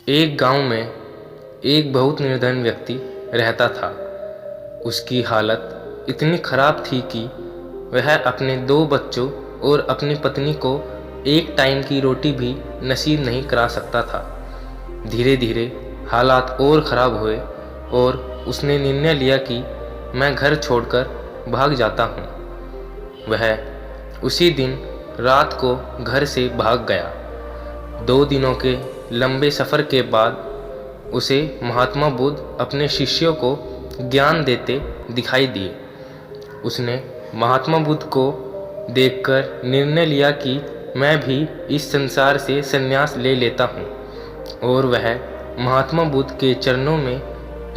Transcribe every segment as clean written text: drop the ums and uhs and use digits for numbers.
एक गांव में एक बहुत निर्धन व्यक्ति रहता था। उसकी हालत इतनी खराब थी कि वह अपने 2 बच्चों और अपनी पत्नी को एक टाइम की रोटी भी नसीब नहीं करा सकता था। धीरे धीरे हालात और ख़राब हुए और उसने निर्णय लिया कि मैं घर छोड़कर भाग जाता हूँ। वह उसी दिन रात को घर से भाग गया। 2 दिनों के लंबे सफ़र के बाद उसे महात्मा बुद्ध अपने शिष्यों को ज्ञान देते दिखाई दिए। उसने महात्मा बुद्ध को देखकर निर्णय लिया कि मैं भी इस संसार से संन्यास ले लेता हूँ, और वह महात्मा बुद्ध के चरणों में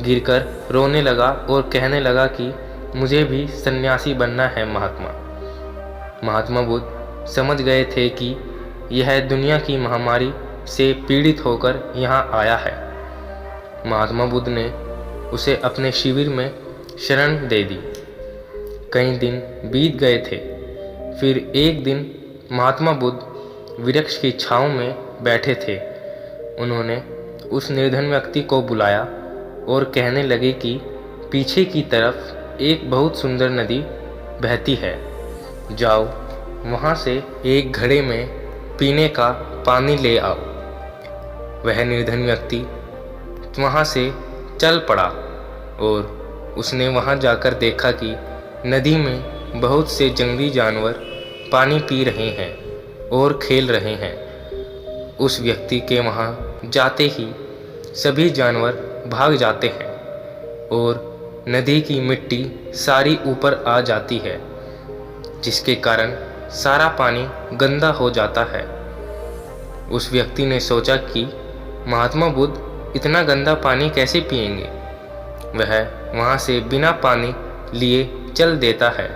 गिरकर रोने लगा और कहने लगा कि मुझे भी सन्यासी बनना है। महात्मा बुद्ध समझ गए थे कि यह दुनिया की महामारी से पीड़ित होकर यहाँ आया है। महात्मा बुद्ध ने उसे अपने शिविर में शरण दे दी। कई दिन बीत गए थे। फिर एक दिन महात्मा बुद्ध वृक्ष की छांव में बैठे थे। उन्होंने उस निर्धन व्यक्ति को बुलाया और कहने लगे कि पीछे की तरफ एक बहुत सुंदर नदी बहती है, जाओ वहाँ से एक घड़े में पीने का पानी ले आओ। वह निर्धन व्यक्ति वहाँ से चल पड़ा और उसने वहाँ जाकर देखा कि नदी में बहुत से जंगली जानवर पानी पी रहे हैं और खेल रहे हैं। उस व्यक्ति के वहाँ जाते ही सभी जानवर भाग जाते हैं और नदी की मिट्टी सारी ऊपर आ जाती है, जिसके कारण सारा पानी गंदा हो जाता है। उस व्यक्ति ने सोचा कि महात्मा बुद्ध इतना गंदा पानी कैसे पिएंगे। वह वहाँ से बिना पानी लिए चल देता है।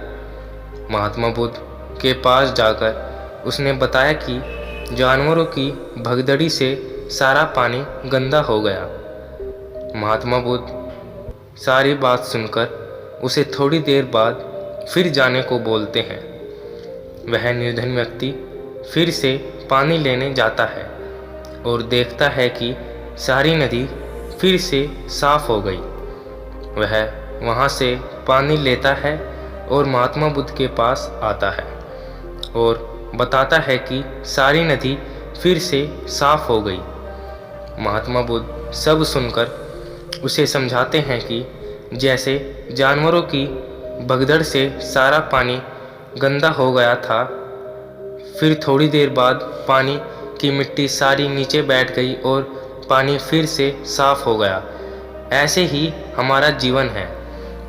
महात्मा बुद्ध के पास जाकर उसने बताया कि जानवरों की भगदड़ी से सारा पानी गंदा हो गया। महात्मा बुद्ध सारी बात सुनकर उसे थोड़ी देर बाद फिर जाने को बोलते हैं। वह निर्धन व्यक्ति फिर से पानी लेने जाता है और देखता है कि सारी नदी फिर से साफ हो गई। वह वहाँ से पानी लेता है और महात्मा बुद्ध के पास आता है और बताता है कि सारी नदी फिर से साफ हो गई। महात्मा बुद्ध सब सुनकर उसे समझाते हैं कि जैसे जानवरों की भगदड़ से सारा पानी गंदा हो गया था, फिर थोड़ी देर बाद पानी की मिट्टी सारी नीचे बैठ गई और पानी फिर से साफ हो गया, ऐसे ही हमारा जीवन है।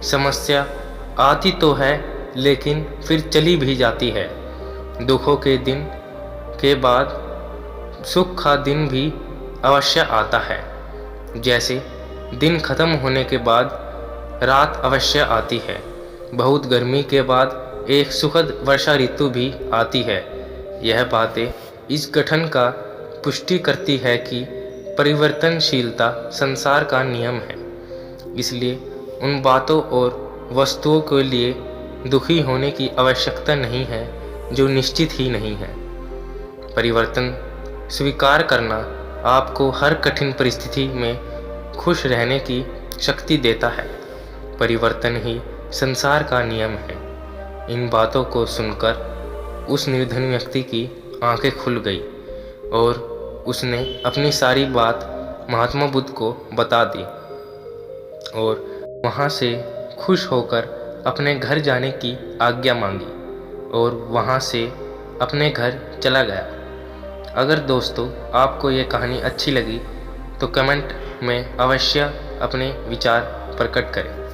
समस्या आती तो है लेकिन फिर चली भी जाती है। दुखों के दिन के बाद सुख का दिन भी अवश्य आता है। जैसे दिन खत्म होने के बाद रात अवश्य आती है। बहुत गर्मी के बाद एक सुखद वर्षा ऋतु भी आती है। यह बातें इस गठन का पुष्टि करती है कि परिवर्तनशीलता संसार का नियम है। इसलिए उन बातों और वस्तुओं के लिए दुखी होने की आवश्यकता नहीं है जो निश्चित ही नहीं है। परिवर्तन स्वीकार करना आपको हर कठिन परिस्थिति में खुश रहने की शक्ति देता है। परिवर्तन ही संसार का नियम है। इन बातों को सुनकर उस निर्धन व्यक्ति की आंखें खुल गई और उसने अपनी सारी बात महात्मा बुद्ध को बता दी और वहाँ से खुश होकर अपने घर जाने की आज्ञा मांगी और वहाँ से अपने घर चला गया। अगर दोस्तों आपको ये कहानी अच्छी लगी तो कमेंट में अवश्य अपने विचार प्रकट करें।